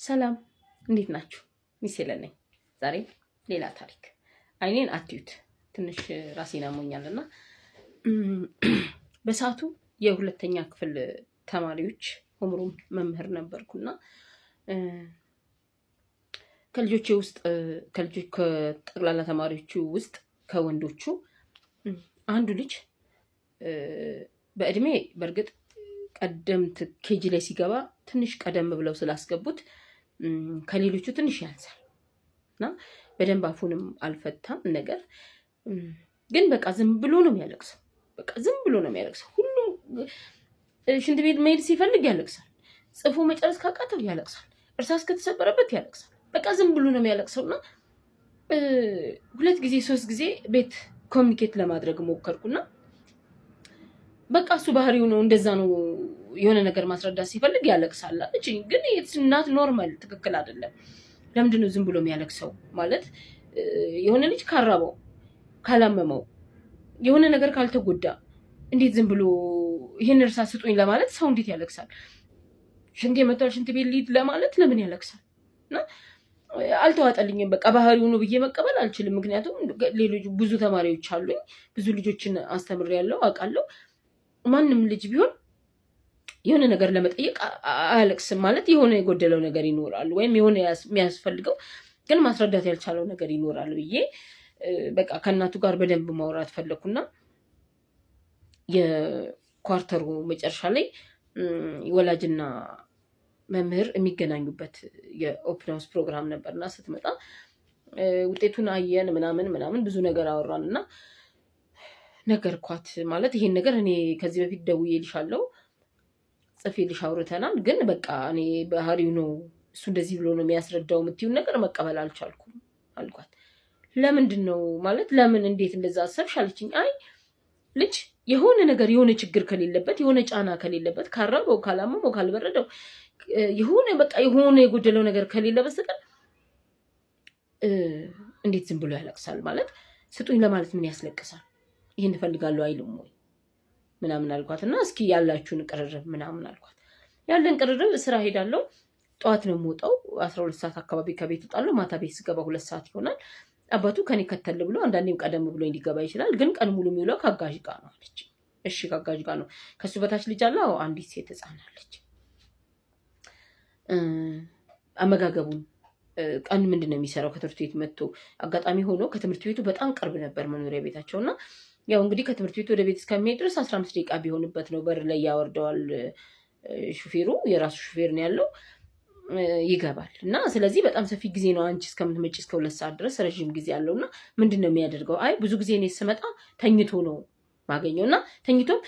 ሰላም እንዴት ናችሁ? ሚሴለ ነኝ። ዛሬ ሌላ ታሪክ። አይኔን አትዩት፣ ትንሽ ራሴን አሞኛልና በሰዓቱ የሁለተኛ ክፍል ተማሪዎች ሆምሩም መምህር ነበርኩና ከልጆቼ ውስጥ ከጠቅላላ ተማሪዎቹ ውስጥ ከወንዶቹ አንዱ ልጅ በእድሜ በእርግጥ ቀደምት ኬጂ ላይ ሲገባ ትንሽ ቀደም ብለው ስላስገቡት ከሌሎቹ ትንሽ ያንሳል እና በደንብ አፉንም አልፈታም ነገር ግን በቃ ዝም ብሎ ነው የሚያለቅሰው። ሁሉም ሽንት ቤት መሄድ ሲፈልግ ያለቅሳል። ጽፎ መጨረስ ካቃተው ያለቅሳል። እርሳስ ከተሰበረበት ያለቅሳል። በቃ ዝም ብሎ ነው የሚያለቅሰውና 2 ጊዜ 3 ጊዜ ቤት ኮሚኒኬት ለማድረግ ሞከርኩና በቃ እሱ ባህሪው ነው፣ እንደዛ ነው። የሆነ ነገር ማስረዳት ሲፈልግ ያለቅሳል አለች። ግን እናት ኖርማል ትክክል አይደለም። ለምንድን ነው ዝም ብሎ የሚያለቅሰው? ማለት የሆነ ልጅ ካራበው ካላመመው የሆነ ነገር ካልተጎዳ እንዴት ዝም ብሎ ይሄን እርሳስ ስጡኝ ለማለት ሰው እንዴት ያለቅሳል? ሽንት የመጣል ሽንት ቤት ሊድ ለማለት ለምን ያለቅሳል? እና አልተዋጠልኝም። በቃ ባህሪው ነው ብዬ መቀበል አልችልም። ምክንያቱም ሌሎች ብዙ ተማሪዎች አሉኝ፣ ብዙ ልጆችን አስተምሬያለሁ፣ አውቃለሁ። ማንም ልጅ ቢሆን የሆነ ነገር ለመጠየቅ አያለቅስም። ማለት የሆነ የጎደለው ነገር ይኖራል፣ ወይም የሆነ የሚያስፈልገው ግን ማስረዳት ያልቻለው ነገር ይኖራል ብዬ በቃ ከእናቱ ጋር በደንብ ማውራት ፈለኩና የኳርተሩ መጨረሻ ላይ ወላጅና መምህር የሚገናኙበት የኦፕን ሃውስ ፕሮግራም ነበርና ስትመጣ ውጤቱን አየን ምናምን ብዙ ነገር አወራንና ነገርኳት። ማለት ይሄን ነገር እኔ ከዚህ በፊት ደውዬልሻለሁ፣ ጽፌልሽ አውርተናል፣ ግን በቃ እኔ ባህሪው ነው እሱ እንደዚህ ብሎ ነው የሚያስረዳው የምትይውን ነገር መቀበል አልቻልኩም አልኳት። ለምንድን ነው ማለት ለምን እንዴት እንደዛ አሰብሽ አለችኝ። አይ ልጅ የሆነ ነገር የሆነ ችግር ከሌለበት የሆነ ጫና ከሌለበት ካራበው ካላመመው ካልበረደው የሆነ በቃ የሆነ የጎደለው ነገር ከሌለ በስተቀር እንዴት ዝም ብሎ ያለቅሳል? ማለት ስጡኝ ለማለት ምን ያስለቅሳል? ይሄን እፈልጋለሁ አይልም ወይ ምናምን አልኳት። እና እስኪ ያላችሁን ቅርርብ ምናምን አልኳት። ያለን ቅርርብ ስራ ሄዳለሁ፣ ጠዋት ነው የምወጣው፣ 12 ሰዓት አካባቢ ከቤት እወጣለሁ። ማታ ቤት ስገባ 2 ሰዓት ይሆናል። አባቱ ከኔ ከተል ብሎ አንዳንዴም ቀደም ብሎ ሊገባ ይችላል፣ ግን ቀን ሙሉ የሚውለው ከአጋዥ ጋር ነው አለች። እሺ ከአጋዥ ጋር ነው። ከሱ በታች ልጅ አለ። አንዲት ሴት ህፃን አለች። አመጋገቡን ቀን ምንድን ነው የሚሰራው? ከትምህርት ቤት መጥቶ አጋጣሚ ሆኖ ከትምህርት ቤቱ በጣም ቅርብ ነበር መኖሪያ ቤታቸውና ያው እንግዲህ ከትምህርት ቤት ወደ ቤት እስከሚሄድ ድረስ 15 ደቂቃ ቢሆንበት ነው። በር ላይ ያወርደዋል ሹፌሩ፣ የራሱ ሹፌር ነው ያለው፣ ይገባል። እና ስለዚህ በጣም ሰፊ ጊዜ ነው። አንቺ እስከምትመጪ እስከ 2 ሰዓት ድረስ ረዥም ጊዜ አለውና ምንድን ነው የሚያደርገው? አይ ብዙ ጊዜ እኔ ስመጣ ተኝቶ ነው ማገኘው እና ተኝቶም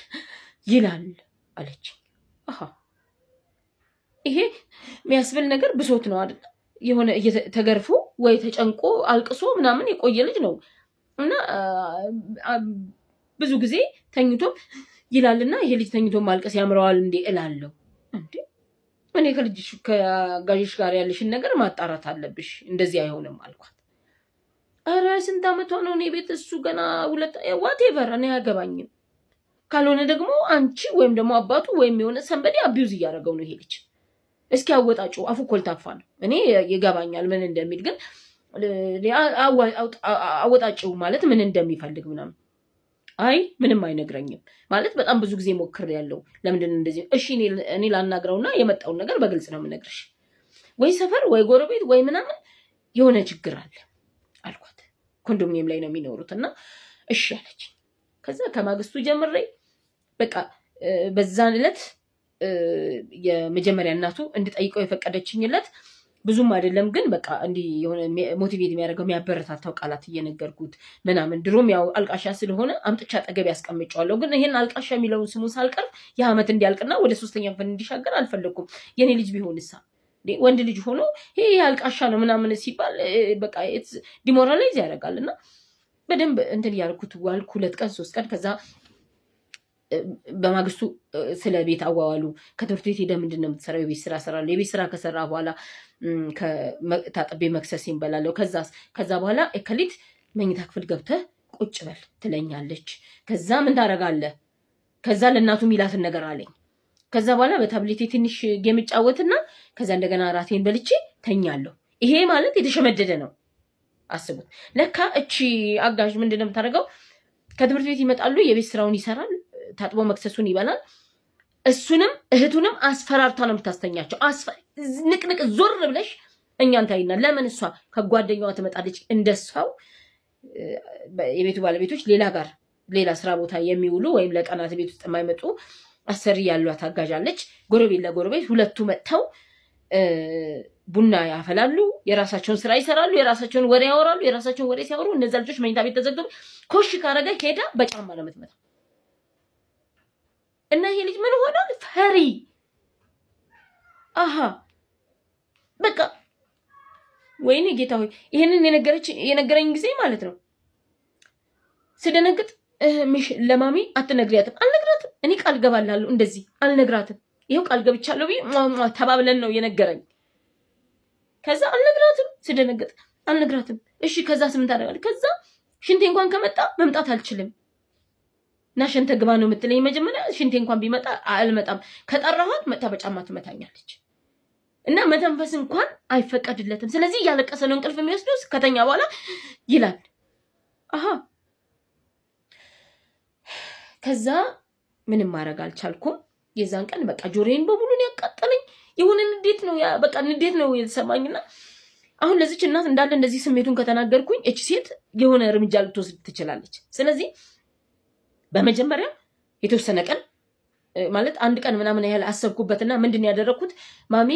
ይላል አለች። አሃ ይሄ የሚያስብል ነገር ብሶት ነው አይደል? የሆነ ተገርፎ ወይ ተጨንቆ አልቅሶ ምናምን የቆየ ልጅ ነው እና ብዙ ጊዜ ተኝቶም ይላልና ይሄ ልጅ ተኝቶ ማልቀስ ያምረዋል እንዴ እላለሁ። እንዴ እኔ ከልጅሽ ከጋዥሽ ጋር ያለሽን ነገር ማጣራት አለብሽ፣ እንደዚህ አይሆንም አልኳት። ኧረ ስንት ዓመቷ ነው? እኔ ቤት እሱ ገና 2 ዋቴቨር እኔ አያገባኝም። ካልሆነ ደግሞ አንቺ ወይም ደግሞ አባቱ ወይም የሆነ ሰንበዴ አቢዩዝ እያደረገው ነው ይሄ ልጅ። እስኪ አወጣጩ አፉ ኮልታፋ ነው። እኔ ይገባኛል ምን እንደሚል፣ ግን አወጣጭው ማለት ምን እንደሚፈልግ ምናምን። አይ ምንም አይነግረኝም ማለት በጣም ብዙ ጊዜ ሞክሬያለሁ። ለምንድን ነው እንደዚህ? እሺ እኔ ላናግረውና የመጣውን ነገር በግልጽ ነው የምነግርሽ። ወይ ሰፈር ወይ ጎረቤት ወይ ምናምን የሆነ ችግር አለ አልኳት። ኮንዶሚኒየም ላይ ነው የሚኖሩት እና እሺ አለች። ከዛ ከማግስቱ ጀምሬ በቃ በዛን ዕለት የመጀመሪያ እናቱ እንድጠይቀው የፈቀደችኝለት ብዙም አይደለም፣ ግን በቃ እንዲህ የሆነ ሞቲቬት የሚያደርገው የሚያበረታታው ቃላት እየነገርኩት ምናምን። ድሮም ያው አልቃሻ ስለሆነ አምጥቻ አጠገብ ያስቀምጨዋለሁ፣ ግን ይሄን አልቃሻ የሚለውን ስሙን ሳልቀርብ የዓመት እንዲያልቅና ወደ 3ኛ ክፍል እንዲሻገር አልፈለኩም። የኔ ልጅ ቢሆንሳ ወንድ ልጅ ሆኖ ይሄ አልቃሻ ነው ምናምን ሲባል በቃ ዲሞራላይዝ ያደርጋል። እና በደንብ እንትን እያደረኩት ዋልኩ 2 ቀን 3 ቀን። ከዛ በማግስቱ ስለ ቤት አዋዋሉ ከትምህርት ቤት ሄደ ምንድን ነው የምትሰራው? የቤት ስራ እሰራለሁ። የቤት ስራ ከሰራ በኋላ ታጥቤ መክሰስ ይንበላለሁ። ከዛ በኋላ እከሊት መኝታ ክፍል ገብተህ ቁጭ በል ትለኛለች። ከዛ ምን ታደርጋለህ? ከዛ ለእናቱ ሚላትን ነገር አለኝ። ከዛ በኋላ በታብሌቴ ትንሽ ጌም እጫወትና ከዛ እንደገና ራቴን በልቼ ተኛለሁ። ይሄ ማለት የተሸመደደ ነው። አስቡት። ለካ እቺ አጋዥ ምንድነው የምታደርገው? ከትምህርት ቤት ይመጣሉ፣ የቤት ስራውን ይሰራል፣ ታጥቦ መክሰሱን ይበላል። እሱንም እህቱንም አስፈራርታ ነው የምታስተኛቸው። ንቅንቅ ዞር ብለሽ እኛን ታይና። ለምን እሷ ከጓደኛዋ ትመጣለች። እንደሷው የቤቱ ባለቤቶች ሌላ ስራ ቦታ የሚውሉ ወይም ለቀናት ቤት ውስጥ የማይመጡ አሰሪ ያሏት አጋዣለች። ጎረቤት ለጎረቤት ሁለቱ መጥተው ቡና ያፈላሉ፣ የራሳቸውን ስራ ይሰራሉ፣ የራሳቸውን ወሬ ያወራሉ። የራሳቸውን ወሬ ሲያወሩ እነዛ ልጆች መኝታ ቤት ተዘግተው ኮሽ ካረገ ሄዳ በጫማ ነው የምትመታ። እና ይሄ ልጅ ምን ሆኗል? ፈሪ። በቃ ወይኔ ጌታ ሆይ፣ ይሄንን የነገረኝ ጊዜ ማለት ነው ስደነግጥ ለማሚ አትነግሪያትም። አልነግራትም። እኔ ቃል ገባላለሁ እንደዚህ አልነግራትም። ይሄው ቃል ገብቻለሁ ተባብለን ነው የነገረኝ። ከዛ አልነግራትም። ስደነግጥ አልነግራትም። እሺ ከዛ ስምን ታደርጋለህ? ከዛ ሽንቴ እንኳን ከመጣ መምጣት አልችልም እና ሸንተ ግባ ነው የምትለኝ። መጀመሪያ ሽንቴ እንኳን ቢመጣ አልመጣም። ከጠራኋት መጣ በጫማ ትመታኛለች እና መተንፈስ እንኳን አይፈቀድለትም። ስለዚህ እያለቀሰ ነው እንቅልፍ የሚወስደው። ከተኛ በኋላ ይላል። ከዛ ምንም ማድረግ አልቻልኩም። የዛን ቀን በቃ ጆሮዬን በሙሉ ያቃጠለኝ የሆነ ንዴት ነው፣ በቃ ንዴት ነው የተሰማኝና አሁን ለዚች እናት እንዳለ እንደዚህ ስሜቱን ከተናገርኩኝ እቺ ሴት የሆነ እርምጃ ልትወስድ ትችላለች። ስለዚህ በመጀመሪያ የተወሰነ ቀን ማለት አንድ ቀን ምናምን ያህል አሰብኩበትና ምንድን ያደረኩት ማሚ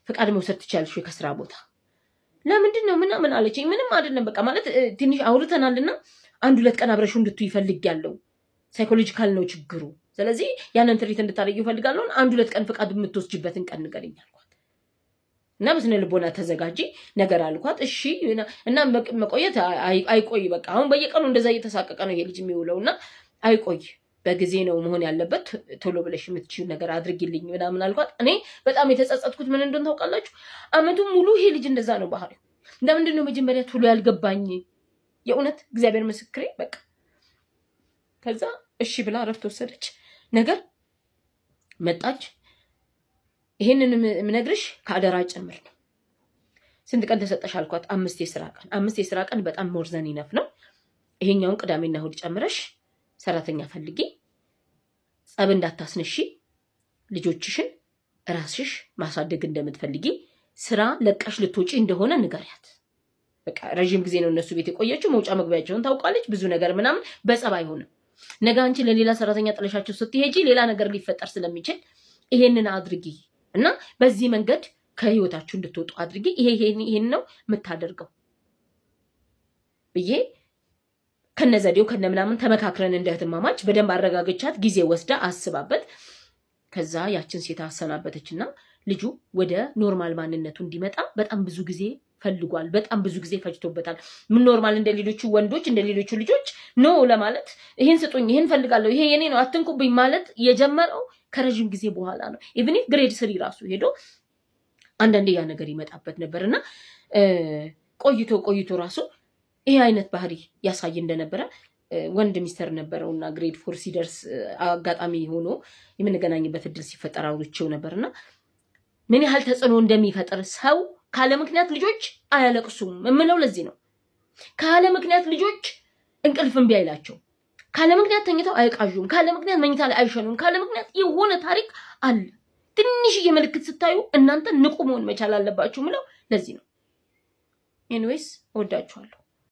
ፍቃድ መውሰድ ትችያለሽ ከስራ ቦታ። ለምንድን ነው ምናምን አለችኝ። ምንም አይደለም በቃ ማለት ትንሽ አውርተናልና አንድ ሁለት ቀን አብረሹ እንድትይ ይፈልጋለሁ። ሳይኮሎጂካል ነው ችግሩ። ስለዚህ ያንን ትሪት እንድታረጊው ይፈልጋለሁ። አንድ ሁለት ቀን ፍቃድ የምትወስጂበትን ቀን ንገሪኝ አልኳት እና በስነ ልቦና ተዘጋጂ ነገር አልኳት። እሺ እና መቆየት አይቆይ በቃ አሁን በየቀኑ እንደዛ እየተሳቀቀ ነው ይሄ ልጅ የሚውለውና አይቆይ በጊዜ ነው መሆን ያለበት። ቶሎ ብለሽ የምትችይው ነገር አድርጊልኝ ምናምን አልኳት። እኔ በጣም የተጸጸትኩት ምን እንደሆነ ታውቃላችሁ? አመቱን ሙሉ ይሄ ልጅ እንደዛ ነው ባህሪው። ለምንድን ነው መጀመሪያ ቶሎ ያልገባኝ? የእውነት እግዚአብሔር ምስክሬ በቃ ከዛ እሺ ብላ እረፍት ወሰደች። ነገር መጣች። ይሄንን የምነግርሽ ከአደራ ጭምር ነው። ስንት ቀን ተሰጠሽ አልኳት። 5 የስራ ቀን። 5 የስራ ቀን በጣም ሞርዘን ይነፍ ነው። ይሄኛውን ቅዳሜና እሑድ ጨምረሽ ሰራተኛ ፈልጊ፣ ጸብ እንዳታስነሺ፣ ልጆችሽን ራስሽ ማሳደግ እንደምትፈልጊ፣ ስራ ለቀሽ ልትወጪ እንደሆነ ንገሪያት። በቃ ረጅም ጊዜ ነው እነሱ ቤት የቆየችው። መውጫ መግቢያቸውን ታውቃለች። ብዙ ነገር ምናምን በጸብ አይሆንም። ነገ አንቺ ለሌላ ሰራተኛ ጥለሻቸው ስትሄጂ ሌላ ነገር ሊፈጠር ስለሚችል ይሄንን አድርጊ እና በዚህ መንገድ ከህይወታችሁ እንድትወጡ አድርጊ። ይሄን ነው የምታደርገው ብዬ ከነዘዴው ከነምናምን ተመካክረን እንደ እህትማማች በደንብ አረጋግቻት ጊዜ ወስዳ አስባበት ከዛ ያችን ሴት አሰናበተችና ልጁ ወደ ኖርማል ማንነቱ እንዲመጣ በጣም ብዙ ጊዜ ፈልጓል። በጣም ብዙ ጊዜ ፈጅቶበታል። ምን ኖርማል እንደሌሎቹ ወንዶች እንደሌሎቹ ልጆች ነው ለማለት ይሄን ስጡኝ፣ ይሄን ፈልጋለሁ፣ ይሄ የኔ ነው አትንኩብኝ ማለት የጀመረው ከረጅም ጊዜ በኋላ ነው። ኢቭን ግሬድ 3 ራሱ ሄዶ አንዳንዴ ያ ነገር ይመጣበት ነበርና ቆይቶ ራሱ ይሄ አይነት ባህሪ ያሳይ እንደነበረ ወንድ ሚስተር ነበረውና ግሬድ 4 ሲደርስ አጋጣሚ ሆኖ የምንገናኝበት እድል ሲፈጠር አውርቼው ነበርና ምን ያህል ተጽዕኖ እንደሚፈጥር ሰው ካለ ምክንያት ልጆች አያለቅሱም የምለው ለዚህ ነው። ካለ ምክንያት ልጆች እንቅልፍ እምቢ አይላቸው፣ ካለ ምክንያት ተኝተው አይቃዡም፣ ካለ ምክንያት መኝታ ላይ አይሸኑም፣ ካለ ምክንያት የሆነ ታሪክ አለ። ትንሽዬ ምልክት ስታዩ እናንተ ንቁ መሆን መቻል አለባችሁ ምለው ለዚህ ነው። ኤኒዌይስ ወዳችኋለሁ።